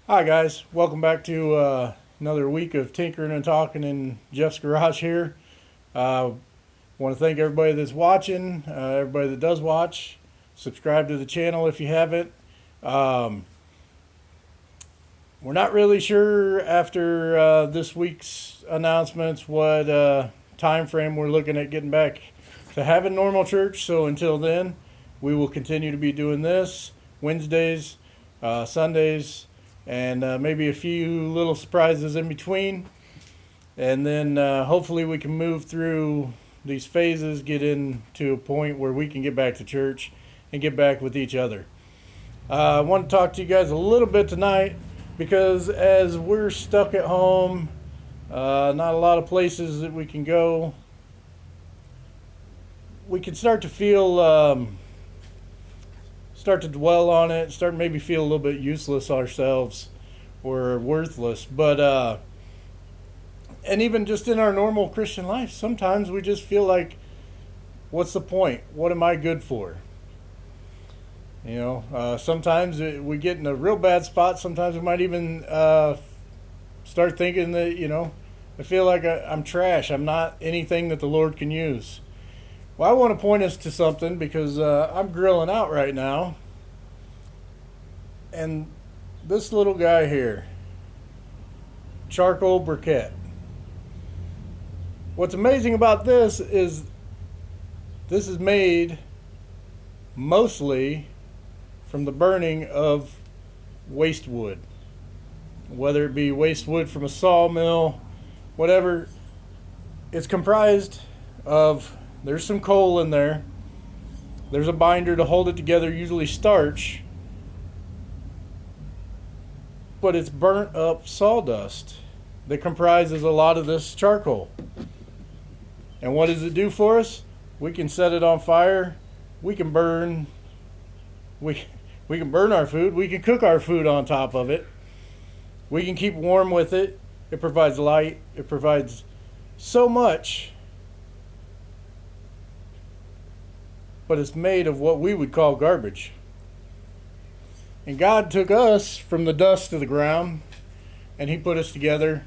Hi, guys. Welcome back to another week of tinkering and talking in Jeff's garage here. Want to thank everybody that's watching, everybody that does watch. Subscribe to the channel if you haven't. Um, we're not really sure after this week's announcements what time frame we're looking at getting back to having normal church. So until then, we will continue to be doing this Wednesdays, Sundays, and maybe a few little surprises in between. And then hopefully we can move through these phases, get into a point where we can get back to church and get back with each other. I want to talk to you guys a little bit tonight because as we're stuck at home, not a lot of places that we can go, we can start to feel, start to dwell on it, start maybe feel a little bit useless ourselves or worthless. But and even just in our normal Christian life, sometimes we just feel like, what's the point? What am I good for? Sometimes we get in a real bad spot. Sometimes we might even start thinking that, I feel like I'm trash. I'm not anything that the Lord can use. Well, I want to point us to something because I'm grilling out right now. And this little guy here, charcoal briquette. What's amazing about this is made mostly from the burning of waste wood. Whether it be waste wood from a sawmill, whatever, it's comprised of, there's some coal in there, there's a binder to hold it together, usually starch, but it's burnt up sawdust that comprises a lot of this charcoal. And what does it do for us? We can set it on fire, we can burn our food, we can cook our food on top of it, we can keep warm with it, it provides light, it provides so much, but it's made of what we would call garbage. And God took us from the dust of the ground and He put us together,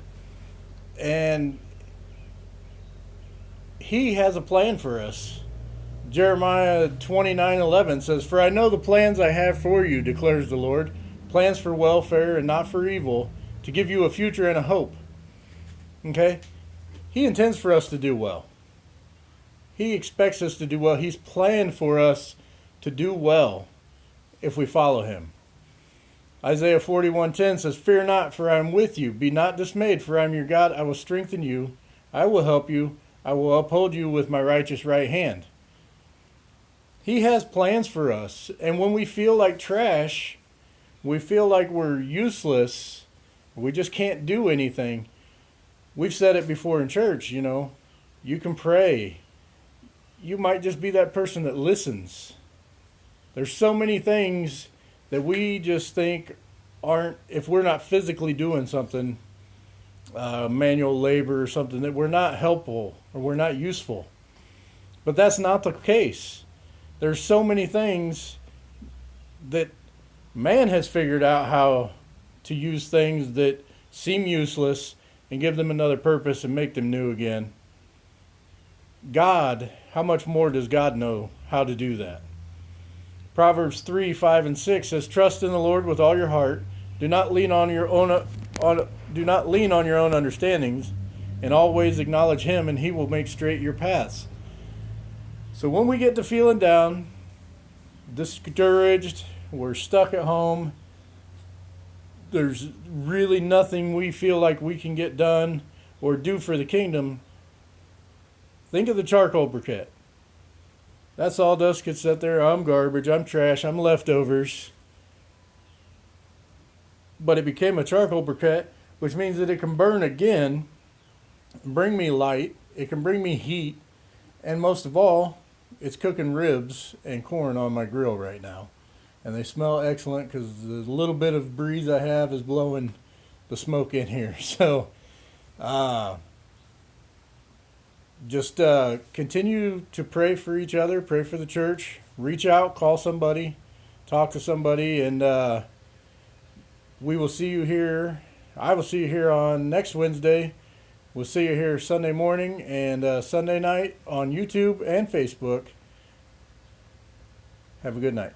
and He has a plan for us. Jeremiah 29:11 says, "For I know the plans I have for you, declares the Lord, plans for welfare and not for evil, to give you a future and a hope." Okay? He intends for us to do well. He expects us to do well. He's planned for us to do well if we follow Him. Isaiah 41:10 says, "Fear not, for I am with you. Be not dismayed, for I am your God. I will strengthen you. I will help you. I will uphold you with my righteous right hand." He has plans for us. And when we feel like trash, we feel like we're useless, we just can't do anything. We've said it before in church, you can pray. You might just be that person that listens. There's so many things that we just think aren't, if we're not physically doing something, manual labor or something, that we're not helpful or we're not useful. But that's not the case. There's so many things that man has figured out how to use things that seem useless and give them another purpose and make them new again. God, how much more does God know how to do that? Proverbs 3:5-6 says, "Trust in the Lord with all your heart. Do not lean on your own understandings, and always acknowledge Him, and He will make straight your paths." So when we get to feeling down, discouraged, we're stuck at home, there's really nothing we feel like we can get done or do for the kingdom, think of the charcoal briquette. That sawdust could sit there, I'm garbage, I'm trash, I'm leftovers. But it became a charcoal briquette, which means that it can burn again, bring me light, it can bring me heat, and most of all, it's cooking ribs and corn on my grill right now. And they smell excellent because the little bit of breeze I have is blowing the smoke in here. So, just continue to pray for each other, pray for the church, reach out, call somebody, talk to somebody, and We will see you here. I will see you here on next Wednesday. We'll see you here Sunday morning and Sunday night on YouTube and Facebook. Have a good night.